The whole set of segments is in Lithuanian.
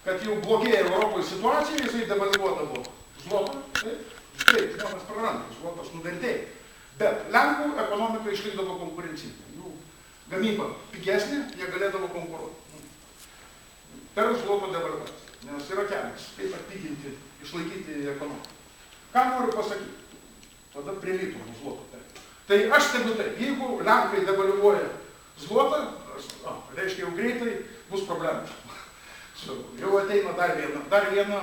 kad jau blogėja Europoje situacija, jisai devalvuodavo zlotą, taip, žmonės praranda, zlotas nuvertėja. Bet Lenkų ekonomika išlikdavo konkurencinga. Jų gamyba pigesnė, jie galėdavo konkuruoti. Per zloto devalvaciją, nes yra kelias, kaip atpiginti, išlaikyti ekonomiką. Ką noriu pasakyti? Tada prie lito zloto. Tai aš stebiu taip, jeigu Lenkai devalvuoja zlotą, reiškia jau greitai bus problema. Jau ateina dar viena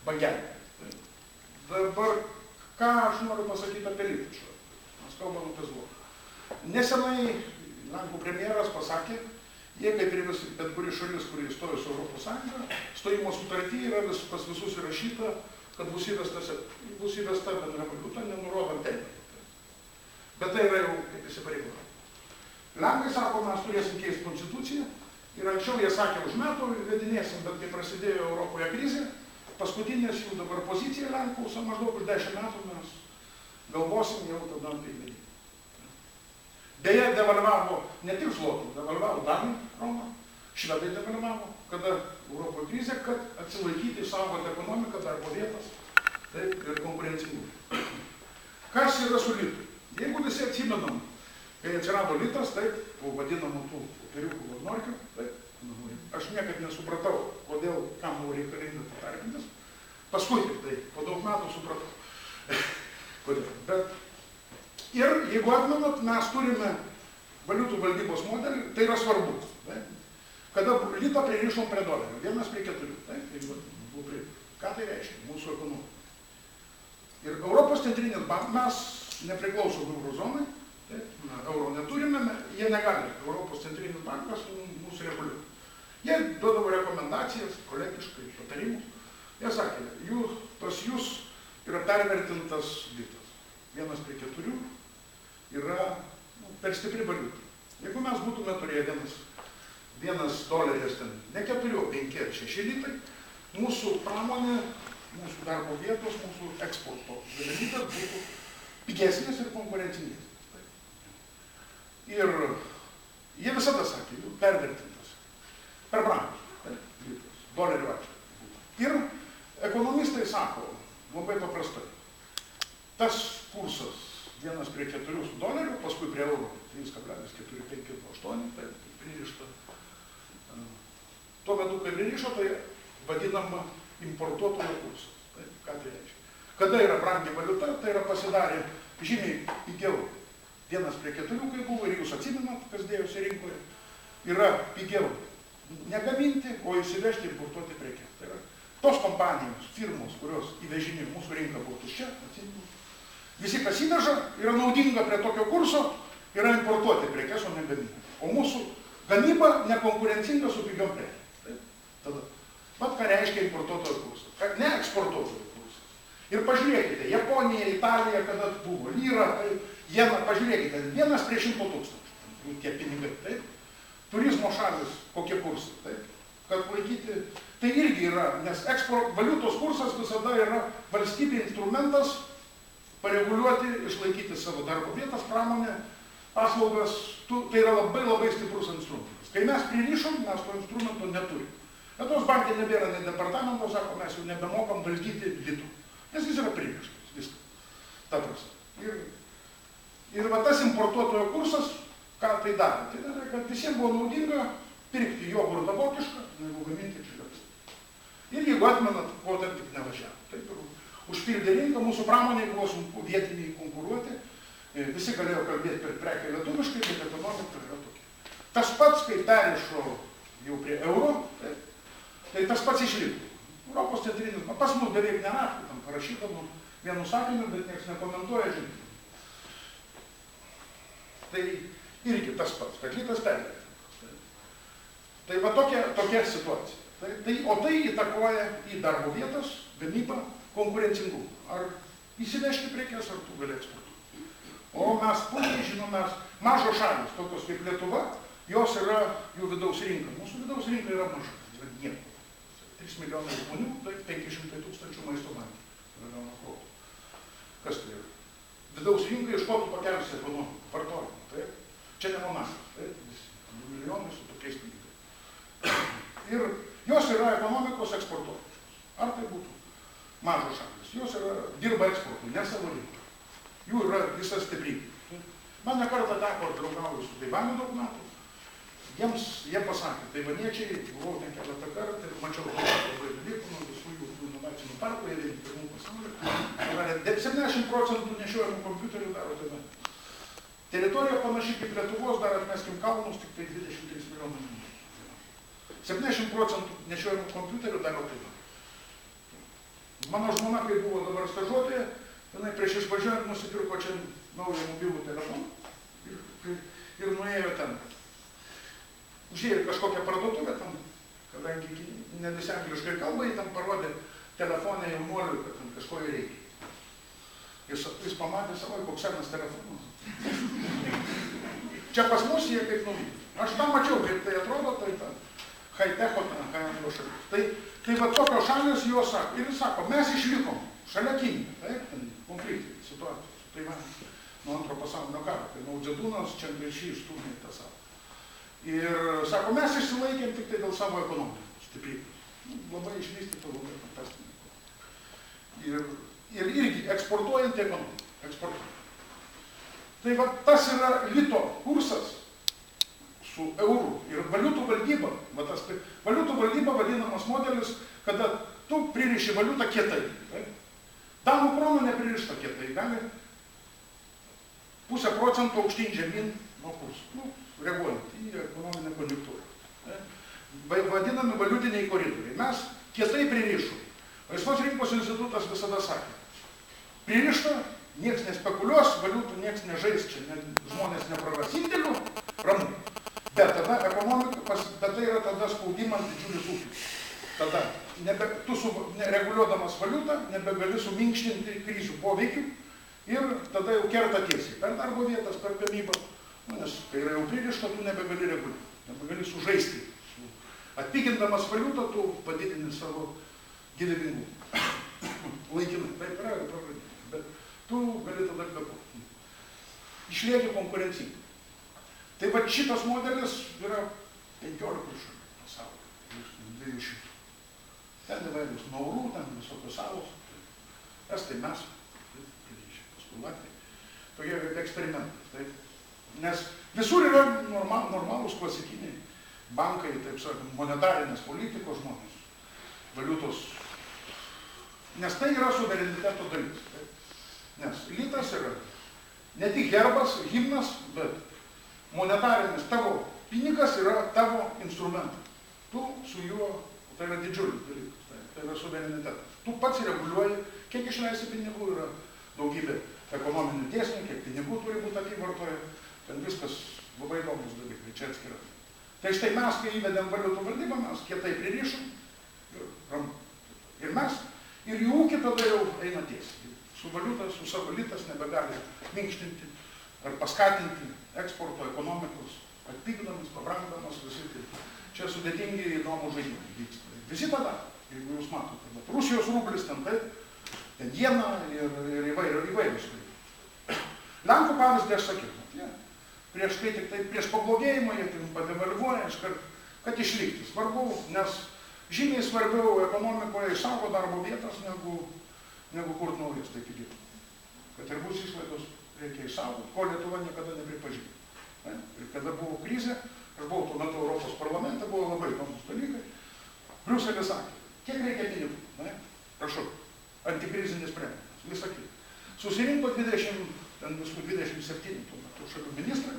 bangelė. Dabar, ką aš noriu pasakyti apie litą? Mes kalbam apie zlotą. Nesenai Lenkų premjeras pasakė, jie kaip ir bet kuri šalis, kuri įstojo su Europos Sąjunga, stojimo sutarty yra pas visus įrašyta, kad bus įvesta bendra valiuta, nenurodant terminą. Bet tai yra jau kaip įsipareigojama. Lenkai sako, mes turėsim keisti konstituciją ir anksčiau jie sakė, už metų vedinėsim, bet kai prasidėjo Europoje krizė, paskutinės jų dabar pozicija Lenkų, maždaug už 10 metų mes galvosim jau tada tai vedinti. Deja, devalvavo ne tik zlotų, devalvavo Danai, Roma, švedai devalvavo, kada Europoje krizė, kad atsilaikyti, išsaugoti ekonomiką, darbo vietas, taip, ir konkurencingumą. Kas yra su litu? Jeigu visi atsimenam, kai atsirado litas, taip, po vadinamų tų popieriukų vadnorkių, taip, aš niekad nesupratau, kodėl, kam buvo reikalinga tarpintis. Paskui, tai, po daug metų supratau. Kodėl. Bet ir, jeigu atmenat, mes turime valiutų valdybos modelį, tai yra svarbu. Taip, kada litą pririšom prie dolerio, 1:4. Taip, ką tai reiškia? Mūsų ekonomika. Ir Europos centrinis bankas, mes nepriklausom eurozonai, euro neturime, jie negali, Europos centrinis bankas mūsų reguliuoja. Jie duodavo rekomendacijas, kolegiškai, patarimus. Jie sakė, pas jūs yra pervertintas litas. 1:4 yra per stipri valiuta. Jeigu mes būtume turėję vienas doleris ten, ne 4, 5 ar 6 litai, mūsų pramonė, mūsų darbo vietos, mūsų eksporto galimybės būtų pigesnės ir konkurencingesnės. Ir jie visada sakė, pervertintas, per brangus, dolerių atveju. Ir ekonomistai sako, labai paprastai, tas kursas 1:4 su doleriu, paskui prie euro 3,458, tai pririšta. Tuo metu, kai pririšo, tai vadinama importuotojo kursas. Ką tai reiškia? Kada yra brangi valiuta, tai yra pasidarė žymiai pigiau 1:4, kai buvo, ir jūs atsimenat, kas dėjosi rinkoje, yra pigiau negaminti, o įsivežti ir importuoti prekes. Tai yra tos kompanijos, firmos, kurios įvežinė mūsų rinką buvo tuščia, visi kas įveža, yra naudinga prie tokio kurso, yra importuoti prekes, o ne gaminti. O mūsų gamyba nekonkurencinga su pigiom prekėm. Tada, vat ką reiškia importuotojo kursas, ne eksportuotojo. Ir pažiūrėkite, Japonija, Italija, kada buvo, lyra, jena, pažiūrėkite, 1:100 000, tie pinigai, taip, turizmo šalis, kokie kursai, taip, kad laikyti, tai irgi yra, nes valiutos kursas visada yra valstybė instrumentas pareguliuoti, išlaikyti savo darbo vietas, pramonę, paslaugas, tai yra labai stiprus instrumentas. Kai mes pririšom, mes to instrumento neturim. Lietuvos banke nebėra nei departamento, sako, mes jau nebemokam valdyti litų. Nes jis yra pririštas, viskas. Ta prasme. Ir va tas importuotojo kursas, ką tai darė? Tai darė, kad visiems buvo naudinga pirkti jogurtą vokišką, negu gaminti čia. Ir jeigu atmenat, ko ten tik nevažiavo. Taip ir užpildė rinką, mūsų pramonė buvo sunku vietiniai konkuruoti, visi galėjo kalbėti per prekę lietuviškai, bet ekonomika yra tokia. Tas pats, kai perrišo jau prie euro, tai tas pats išliko. Europos centrinis, pas mus beveik neraštų, tam parašydavom vienu sakiniu, bet nieks nekomentuoja, žinoma. Tai irgi tas pats, kad litas pervertintas. Tai va tokia situacija. O tai įtakoja į darbo vietas, gamybą, konkurencingumą. Ar įsivežti prekes, ar tu gali eksportuoti. O mes puikiai žinome, mažos šalis, tokios kaip Lietuva, jos yra jų vidaus rinka. Mūsų vidaus rinka yra maža, yra nieko. 3 milijonai žmonių, tai 500 000 maisto bankų. Kas tai yra? Vidaus rinkai iš ko tu pakelsi ekonomiką, vartojimą. Taip? Čia ne monarchija. 2 milijonai su tokiais pinigais. Ir Jos yra ekonomikos eksportuotojos. Ar tai būtų mažos šalis. Jos dirba eksportui, ne savo rinkai. Jų yra visa stiprybė. Man ne kartą teko draugauju su Taivaniu daug metų. Jie pasakė, taivaniečiai, buvau ten keletą kartų ir mačiau labai dalykų nuo visų jų inovacinių parkų, jie vieni pirmų pasaulyje. 70% nešiojamų kompiuterių daro Taivane. Teritorija panaši kaip Lietuvos, dar atmeskim kalnus, tik tai 23 milijonų žmonių. 70% nešiojamų kompiuterių daro Taivane. Mano žmona, kai buvo dabar stažuotoja, jinai prieš išvažiuojant nusipirko čia naują mobilų telefoną ir nuėjo ten. Užėjo kažkokią parduotuvę tam, kadangi ne visi angliškai kalba, jį tam parodė telefonę jaunuoliui, kad tam kažko jį reikia. Jis pamatė savo, koks senas telefonas. Čia pas mus jie kaip nuvyko. Aš tą mačiau, kaip tai atrodo, tai ta high-techo ten, ką šalis. Tai va tokios šalis jos sako, ir jis sako, mes išlikom šalia Kinijos, taip, ten konfliktai, situacija su Taivanu nuo antro pasaulinio karo, kai Mao Dzedunas čia Šį išstūmė tą savo. Ir sako, mes išsilaikėm tik tai dėl savo ekonomikos stiprybės. Labai išvystyta, labai fantastinė. Ir irgi eksportuojant ekonomiką, eksportuojant. Tai va tas yra lito kursas su eurų ir valiutų valdyba. Valiutų valdyba vadinamas modelis, kada tu pririši valiutą kietai. Danų krona nepririšta kietai, gali 0,5% aukštyn žemyn nuo kurso, reaguojant į ekonominę konjunktūrą. Vadinami valiutiniai koridoriai. Mes kietai pririšom. Laisvos rinkos institutas visada sakė, pririšta, nieks nespekuliuos, valiutų nieks nežais, čia žmonės nepraras indėlių, ramu. Bet tada ekonomika, tai yra tada spaudimas didžiulis ūkis. Tada tu reguliuodamas valiutą nebegali suminkštinti krizių poveikių ir tada jau kerta tiesiai per darbo vietas, per gamybą. Nes kai yra jau pririšta, tu nebegali reguliuoti, nebegali sužaisti. Atpigindamas valiutą, tu padidini savo gyvybingumą. Laikinai, taip yra ir praradimai, bet tu gali tada kvėpuoti. Išlieki konkurencingai. Tai va šitas modelis yra 15 šalių pasaulyje, iš 200. Ten įvairius Naurų, ten visokios salos. Estai mes, paskui Latviai. Tokie eksperimentai. Nes visur yra normalūs klasikiniai bankai, taip sakant, monetarinės politikos žmonės, valiutos. Nes tai yra suvereniteto dalis. Nes litas yra ne tik herbas, himnas, bet monetarinis tavo pinigas yra tavo instrumentas. Tu su juo, tai yra didžiulis dalykas, tai yra suverenitetas. Tu pats reguliuoji, kiek išleisi pinigų, yra daugybė ekonominių dėsnių, kiek pinigų turi būti apyvartoje, ten viskas labai įdomus dalykai, čia atskirai. Tai štai mes, kai įvedėm valiutų valdybą, mes kietai pririšom ir mes, ir į ūkį tada jau eina tiesiai. Su valiuta, su savo litas nebegali minkštinti ar paskatinti eksporto ekonomikos, atpigdamas, pabrangdamas, visi tai. Čia sudėtingi įdomų žaidimai vyksta. Visi tada, jeigu jūs matote, bet Rusijos rublis ten taip, ten jena ir įvairius. Lenkų pavyzdį aš sakiau, prieš tai tik tai prieš pablogėjimą jie padevalvuoja, kad išlikti. Svarbu, nes žymiai svarbiau ekonomikoje išsaugo darbo vietas, negu kurt naujas, tai pigiau. Kad ir bus išlaidos reikia išsaugoti, ko Lietuva niekada nepripažino. Ir kada buvo krizė, aš buvau tuo metu Europos parlamente, buvo labai įdomus dalykai. Briuselis sakė, kiek reikia pinigų? Prašau, antikrizinės priemonės, visą kitą. Susirinko 27 tuo metu šalių ministrai,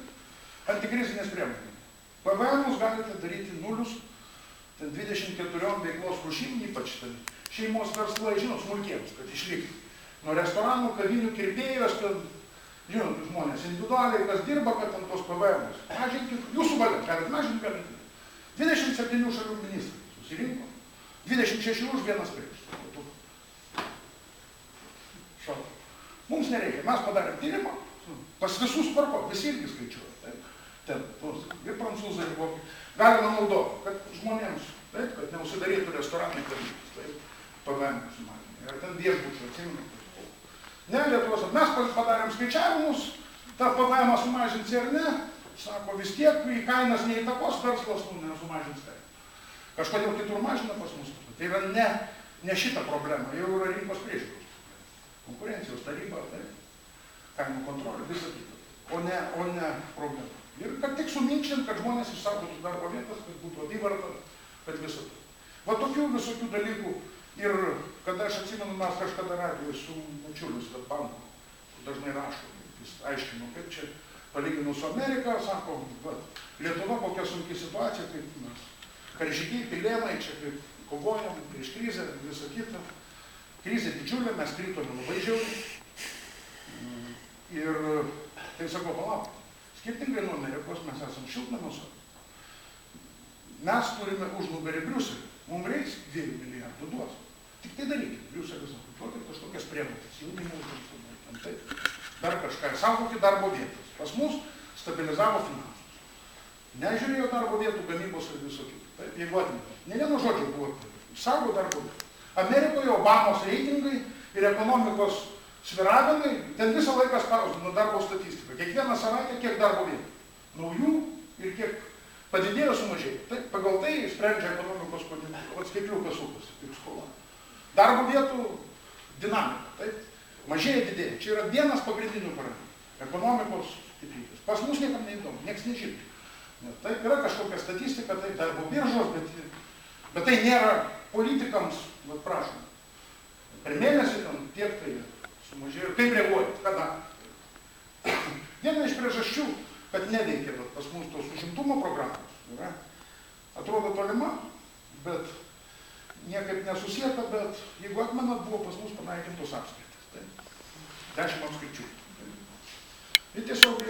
antikrizinės priemonės. PVM-us galite daryti nulius, ten 24 veiklos rūšim, ypač ten šeimos verslai, žinot, smulkiems, kad išlikti. Nuo restoranų, kavinių, kirpėjos, kad, žinot, žmonės individualiai, kas dirba, kad ant tos PVM-us. Mažinkit, jūsų valia, galit mažinti, galit. 27 šalių ministrai susirinko, 26 už, vienas prieš. Mums nereikia, mes padarėm tyrimą, pas visus tvarko, visi irgi skaičiuoja. Ten, ir prancūzai, ir vokiečiai. Galima naudoti, kad žmonėms, taip, kad neužsidarytų restoranai kavinės, taip, PVM sumažinė. Ir ten viešbučių atsimint. Ne, Lietuvos, mes padarėm skaičiavimus, tą PVM sumažins ir ne, sako, vis tiek į kainas neįtakos, verslas nesumažins kainą. Kažkodėl kitur mažina pas mus. Tai yra ne šita problema, jau yra rinkos priežiūros. Konkurencijos taryba, kainų kontrolė, visa kita. O ne problema. Ir kad tik suminkštint, kad žmonės išsaugotų darbo vietas, kad būtų apyvarta, kad visą tai. Va tokių visokių dalykų. Ir kada aš atsimenu, mes kažkada radijoje su Mačiuliu Svetbanku, dažnai rašo, jis aiškino, kaip čia palyginu su Amerika, sako, Lietuva kokia sunki situacija, kaip mes karžygiai, pilėnai, čia kaip kovojam prieš krizę, visą kitą. Krizė didžiulė, mes kritome labai žiauriai. Ir tai sako, palauk, skirtingai nuo Amerikos mes esam šiltnamiuose. Mes turime užnugarį Briuselį. Mums reiks 2 milijardų duos. Tik tai darykit. Briuselis sako, duokit kažkokias priemonės, jaunimui, taip. Dar kažką. Saugokit darbo vietas. Pas mus stabilizavo finansus. Nežiūrėjo darbo vietų, gamybos ir viso kito. Taip, jeigu atmėtų. Ne vieno žodžio buvo. Saugo darbo vietų. Amerikoje Obamos reitingai ir ekonomikos sviravimai, ten visą laiką spausdino darbo statistiką. Kiekvieną savaitę kiek darbo vietų. Naujų ir kiek padidėjo, sumažėjo. Taip, pagal tai sprendžia ekonomikos konjunktyra. Skaitliukas sukasi, kaip skola. Darbo vietų dinamika. Taip, mažėja, didėja. Čia yra vienas pagrindinių parametrų. Ekonomikos stiprybės. Pas mus niekam neįdomu, nieks nežino. Taip, yra kažkokia statistika, tai darbo biržos, bet tai nėra politikams, prašom. Per mėnesį ten tiek tai sumažėjo. Kaip reaguojat? Kada? Viena iš priežasčių, kad neveikia pas mus tos užimtumo programos. Yra. Atrodo tolima, bet niekaip nesusieta, bet jeigu atmenat, buvo pas mus panaikintos apskaitas. 10 apskaičių. Ir tiesiog